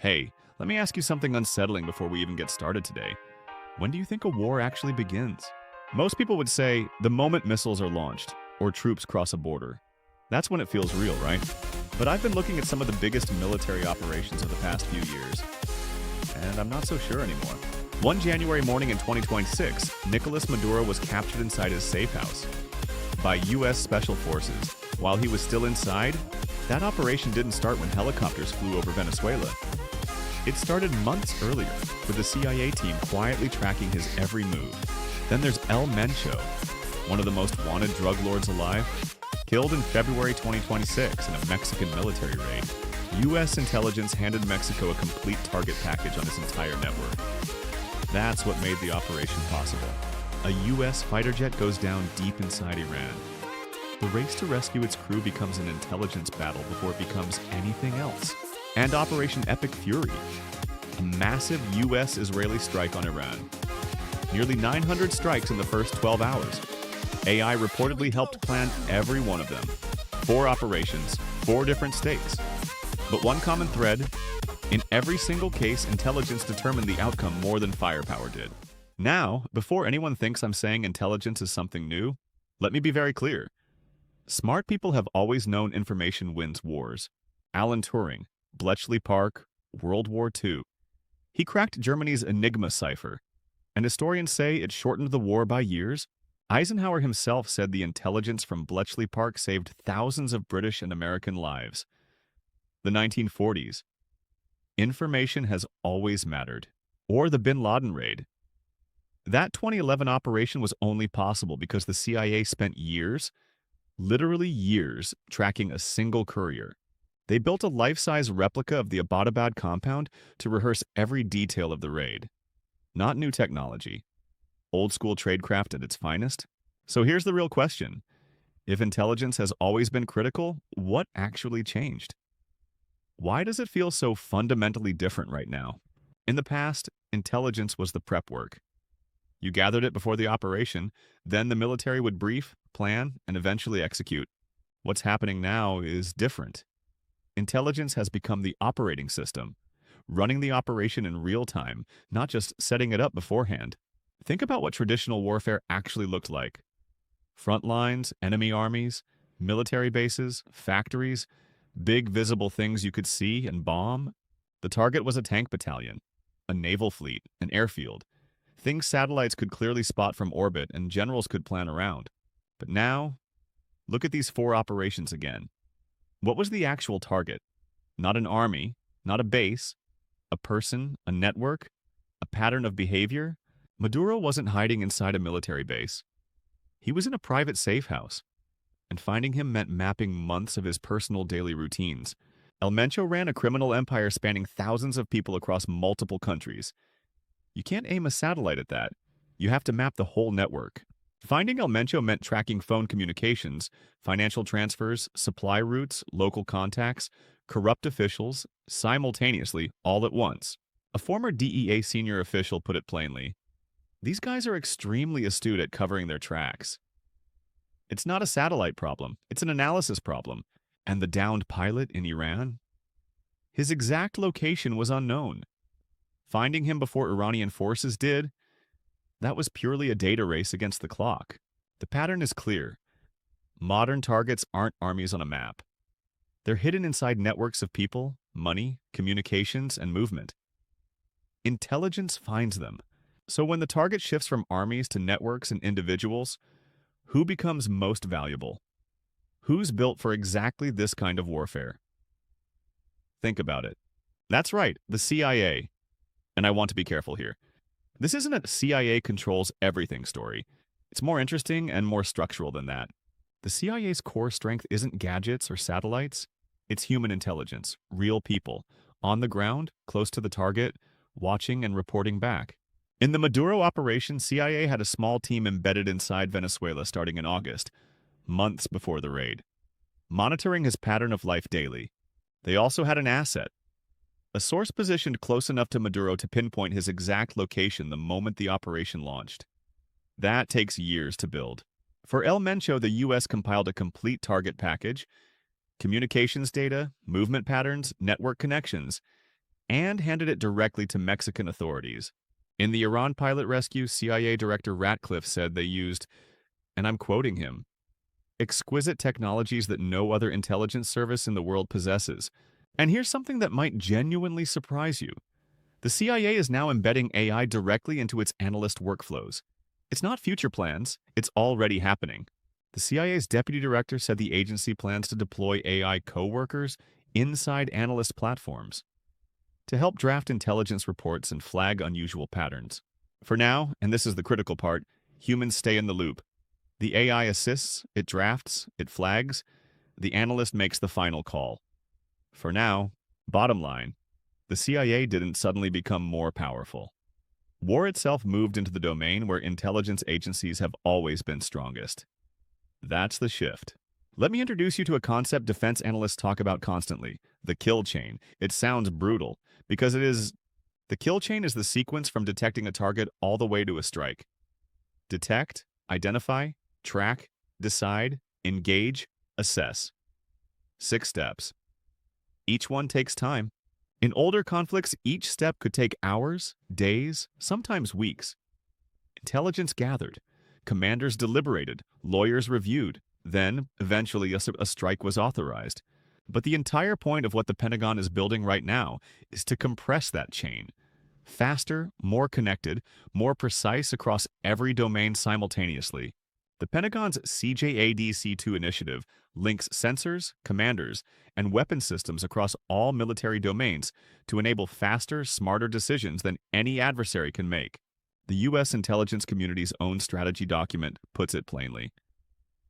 Hey, let me ask you something unsettling before we even get started today. When do you think a war actually begins? Most people would say the moment missiles are launched or troops cross a border. That's when it feels real, right? But I've been looking at some of the biggest military operations of the past few years, and I'm not so sure anymore. One January morning in 2026, Nicolas Maduro was captured inside his safe house by U.S. Special Forces. While he was still inside, that operation didn't start when helicopters flew over Venezuela. It started months earlier, with the CIA team quietly tracking his every move. Then there's El Mencho, one of the most wanted drug lords alive, killed in February 2026 in a Mexican military raid. U.S. intelligence handed Mexico a complete target package on its entire network. That's what made the operation possible. A U.S. fighter jet goes down deep inside Iran. The race to rescue its crew becomes an intelligence battle before it becomes anything else. And Operation Epic Fury, a massive U.S.-Israeli strike on Iran. Nearly 900 strikes in the first 12 hours. AI reportedly helped plan every one of them. 4 operations, 4 different stakes. But one common thread, in every single case, intelligence determined the outcome more than firepower did. Now, before anyone thinks I'm saying intelligence is something new, let me be very clear. Smart people have always known information wins wars. Alan Turing, Bletchley Park, World War II. He cracked Germany's Enigma cipher, and historians say it shortened the war by years. Eisenhower himself said the intelligence from Bletchley Park saved thousands of British and American lives. The 1940s. Information has always mattered. Or the Bin Laden raid. That 2011 operation was only possible because the CIA spent years, literally years, tracking a single courier. They built a life-size replica of the Abbottabad compound to rehearse every detail of the raid. Not new technology. Old-school tradecraft at its finest. So here's the real question. If intelligence has always been critical, what actually changed? Why does it feel so fundamentally different right now? In the past, intelligence was the prep work. You gathered it before the operation, then the military would brief, plan, and eventually execute. What's happening now is different. Intelligence has become the operating system, running the operation in real time, not just setting it up beforehand. Think about what traditional warfare actually looked like. Front lines, enemy armies, military bases, factories, big visible things you could see and bomb. The target was a tank battalion, a naval fleet, an airfield. Things satellites could clearly spot from orbit and generals could plan around. But now, look at these 4 operations again. What was the actual target? Not an army, not a base, a person, a network, a pattern of behavior. Maduro wasn't hiding inside a military base. He was in a private safe house, and finding him meant mapping months of his personal daily routines. El Mencho ran a criminal empire spanning thousands of people across multiple countries. You can't aim a satellite at that. You have to map the whole network. Finding El Mencho meant tracking phone communications, financial transfers, supply routes, local contacts, corrupt officials, simultaneously, all at once. A former DEA senior official put it plainly. These guys are extremely astute at covering their tracks. It's not a satellite problem, it's an analysis problem. And the downed pilot in Iran? His exact location was unknown. Finding him before Iranian forces did, that was purely a data race against the clock. The pattern is clear. Modern targets aren't armies on a map. They're hidden inside networks of people, money, communications, and movement. Intelligence finds them. So when the target shifts from armies to networks and individuals, who becomes most valuable? Who's built for exactly this kind of warfare? Think about it. That's right, the CIA. And I want to be careful here. This isn't a CIA controls everything story. It's more interesting and more structural than that. The CIA's core strength isn't gadgets or satellites. It's human intelligence, real people, on the ground, close to the target, watching and reporting back. In the Maduro operation, CIA had a small team embedded inside Venezuela starting in August, months before the raid, monitoring his pattern of life daily. They also had an asset, a source positioned close enough to Maduro to pinpoint his exact location the moment the operation launched. That takes years to build. For El Mencho, the U.S. compiled a complete target package, communications data, movement patterns, network connections. and handed it directly to Mexican authorities. In the Iran pilot rescue, CIA Director Ratcliffe said they used, and I'm quoting him, exquisite technologies that no other intelligence service in the world possesses. And here's something that might genuinely surprise you. The CIA is now embedding AI directly into its analyst workflows. It's not future plans, it's already happening. The CIA's deputy director said the agency plans to deploy AI co-workers inside analyst platforms to help draft intelligence reports and flag unusual patterns. For now, and this is the critical part, humans stay in the loop. The AI assists, it drafts, it flags, the analyst makes the final call. For now, bottom line, the CIA didn't suddenly become more powerful. War itself moved into the domain where intelligence agencies have always been strongest. That's the shift. Let me introduce you to a concept defense analysts talk about constantly, the kill chain. It sounds brutal, because it is. The kill chain is the sequence from detecting a target all the way to a strike. Detect, identify, track, decide, engage, assess. 6 steps. Each one takes time. In older conflicts, each step could take hours, days, sometimes weeks. Intelligence gathered. Commanders deliberated. Lawyers reviewed. Then, eventually, a strike was authorized. But the entire point of what the Pentagon is building right now is to compress that chain. Faster, more connected, more precise across every domain simultaneously. The Pentagon's CJADC2 initiative links sensors, commanders, and weapon systems across all military domains to enable faster, smarter decisions than any adversary can make. The U.S. intelligence community's own strategy document puts it plainly.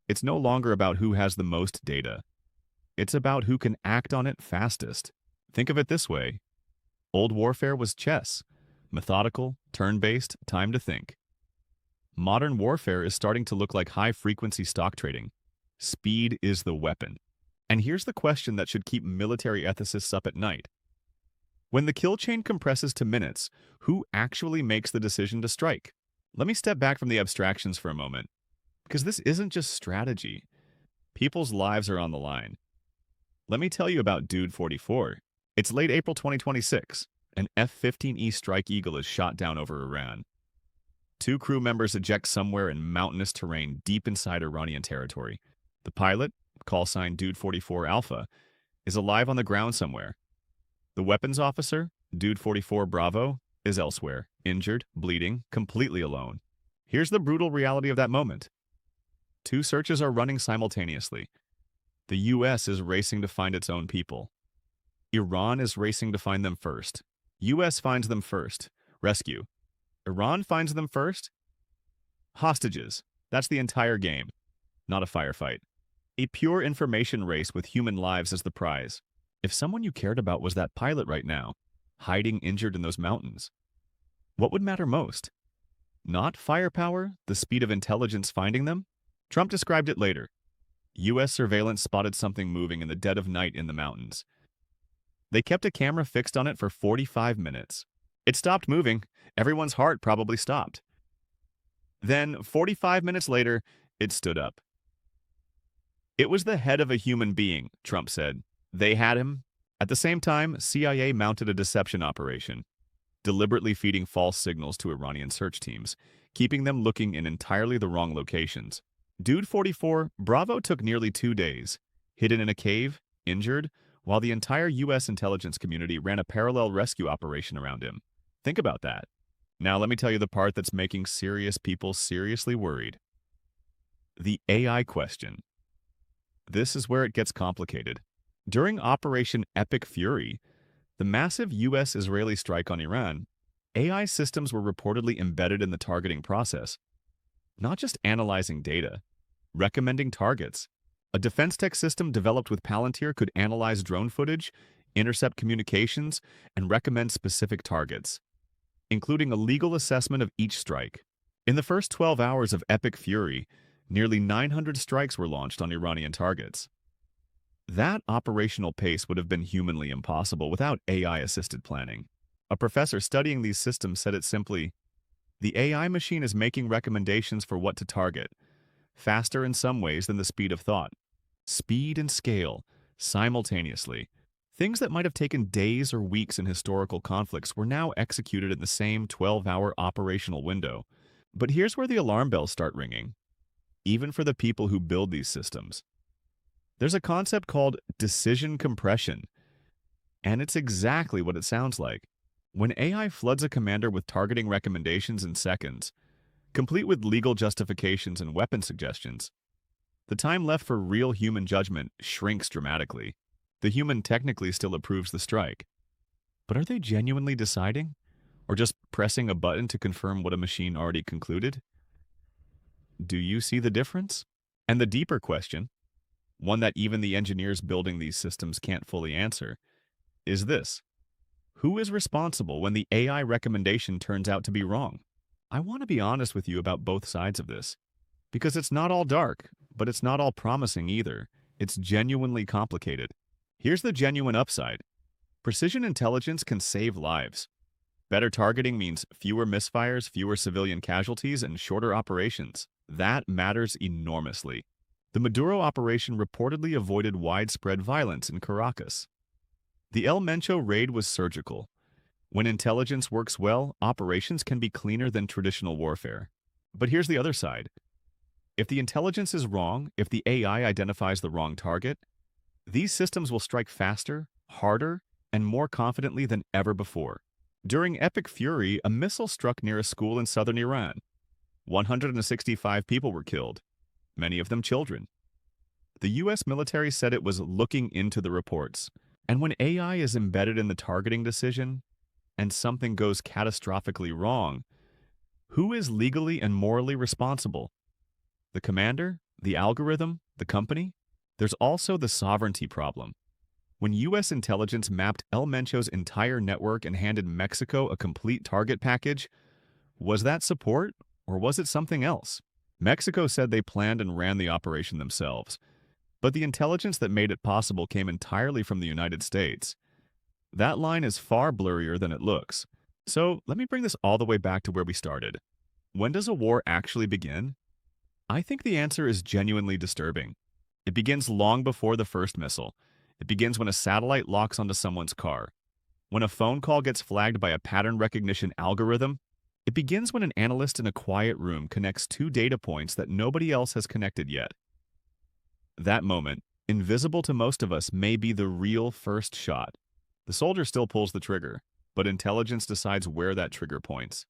It's no longer about who has the most data. It's about who can act on it fastest. Think of it this way. Old warfare was chess. Methodical, turn-based, time to think. Modern warfare is starting to look like high-frequency stock trading. Speed is the weapon. And here's the question that should keep military ethicists up at night. When the kill chain compresses to minutes, who actually makes the decision to strike? Let me step back from the abstractions for a moment, because this isn't just strategy. People's lives are on the line. Let me tell you about Dude 44. It's late April 2026. An F-15E Strike Eagle is shot down over Iran. 2 crew members eject somewhere in mountainous terrain deep inside Iranian territory. The pilot, call sign Dude 44 Alpha, is alive on the ground somewhere. The weapons officer, Dude 44 Bravo, is elsewhere, injured, bleeding, completely alone. Here's the brutal reality of that moment. 2 searches are running simultaneously. The U.S. is racing to find its own people. Iran is racing to find them first. U.S. finds them first. Rescue. Iran finds them first. Hostages. That's the entire game. Not a firefight. A pure information race with human lives as the prize. If someone you cared about was that pilot right now, hiding injured in those mountains, what would matter most? Not firepower, the speed of intelligence finding them? Trump described it later. U.S. surveillance spotted something moving in the dead of night in the mountains. They kept a camera fixed on it for 45 minutes. It stopped moving. Everyone's heart probably stopped. Then, 45 minutes later, it stood up. It was the head of a human being, Trump said. They had him. At the same time, CIA mounted a deception operation, deliberately feeding false signals to Iranian search teams, keeping them looking in entirely the wrong locations. Dude 44, Bravo took nearly 2 days, hidden in a cave, injured, while the entire U.S. intelligence community ran a parallel rescue operation around him. Think about that. Now let me tell you the part that's making serious people seriously worried. The AI question. This is where it gets complicated. During Operation Epic Fury, the massive U.S.-Israeli strike on Iran, AI systems were reportedly embedded in the targeting process. Not just analyzing data, recommending targets. A defense tech system developed with Palantir could analyze drone footage, intercept communications, and recommend specific targets, including a legal assessment of each strike. In the first 12 hours of Epic Fury, nearly 900 strikes were launched on Iranian targets. That operational pace would have been humanly impossible without AI-assisted planning. A professor studying these systems said it simply, the AI machine is making recommendations for what to target, faster in some ways than the speed of thought. Speed and scale, simultaneously. Things that might have taken days or weeks in historical conflicts were now executed in the same 12-hour operational window. But here's where the alarm bells start ringing, even for the people who build these systems. There's a concept called decision compression, and it's exactly what it sounds like. When AI floods a commander with targeting recommendations in seconds, complete with legal justifications and weapon suggestions, the time left for real human judgment shrinks dramatically. The human technically still approves the strike. But are they genuinely deciding? Or just pressing a button to confirm what a machine already concluded? Do you see the difference? And the deeper question, one that even the engineers building these systems can't fully answer, is this: who is responsible when the AI recommendation turns out to be wrong? I want to be honest with you about both sides of this, because it's not all dark, but it's not all promising either. It's genuinely complicated. Here's the genuine upside. Precision intelligence can save lives. Better targeting means fewer misfires, fewer civilian casualties, and shorter operations. That matters enormously. The Maduro operation reportedly avoided widespread violence in Caracas. The El Mencho raid was surgical. When intelligence works well, operations can be cleaner than traditional warfare. But here's the other side. If the intelligence is wrong, if the AI identifies the wrong target, these systems will strike faster, harder, and more confidently than ever before. During Epic Fury, a missile struck near a school in southern Iran. 165 people were killed, many of them children. The U.S. military said it was looking into the reports. And when AI is embedded in the targeting decision, and something goes catastrophically wrong, who is legally and morally responsible? The commander? The algorithm? The company? There's also the sovereignty problem. When U.S. intelligence mapped El Mencho's entire network and handed Mexico a complete target package, was that support, or was it something else? Mexico said they planned and ran the operation themselves, but the intelligence that made it possible came entirely from the United States. That line is far blurrier than it looks. So let me bring this all the way back to where we started. When does a war actually begin? I think the answer is genuinely disturbing. It begins long before the first missile. It begins when a satellite locks onto someone's car. When a phone call gets flagged by a pattern recognition algorithm. It begins when an analyst in a quiet room connects two data points that nobody else has connected yet. That moment, invisible to most of us, may be the real first shot. The soldier still pulls the trigger, but intelligence decides where that trigger points.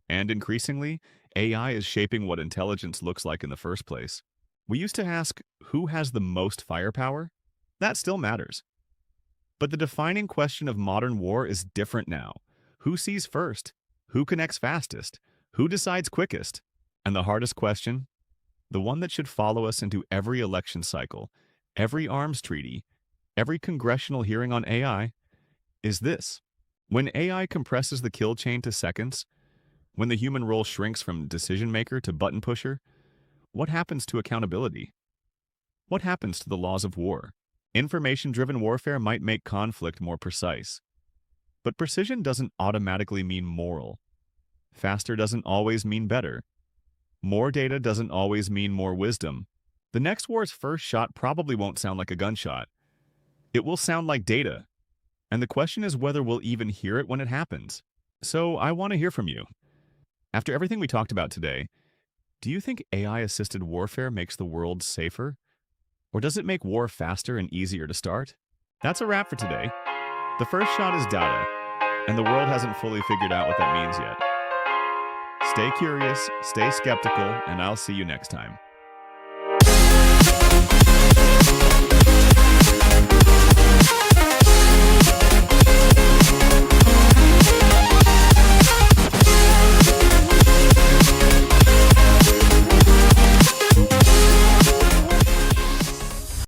And increasingly, AI is shaping what intelligence looks like in the first place. We used to ask, who has the most firepower? That still matters. But the defining question of modern war is different now. Who sees first? Who connects fastest? Who decides quickest? And the hardest question, the one that should follow us into every election cycle, every arms treaty, every congressional hearing on AI, is this. When AI compresses the kill chain to seconds, when the human role shrinks from decision maker to button pusher, what happens to accountability? What happens to the laws of war? Information-driven warfare might make conflict more precise, but precision doesn't automatically mean moral. Faster doesn't always mean better. More data doesn't always mean more wisdom. The next war's first shot probably won't sound like a gunshot. It will sound like data. And the question is whether we'll even hear it when it happens. So I want to hear from you. After everything we talked about today, do you think AI-assisted warfare makes the world safer? Or does it make war faster and easier to start? That's a wrap for today. The first shot is data, and the world hasn't fully figured out what that means yet. Stay curious, stay skeptical, and I'll see you next time.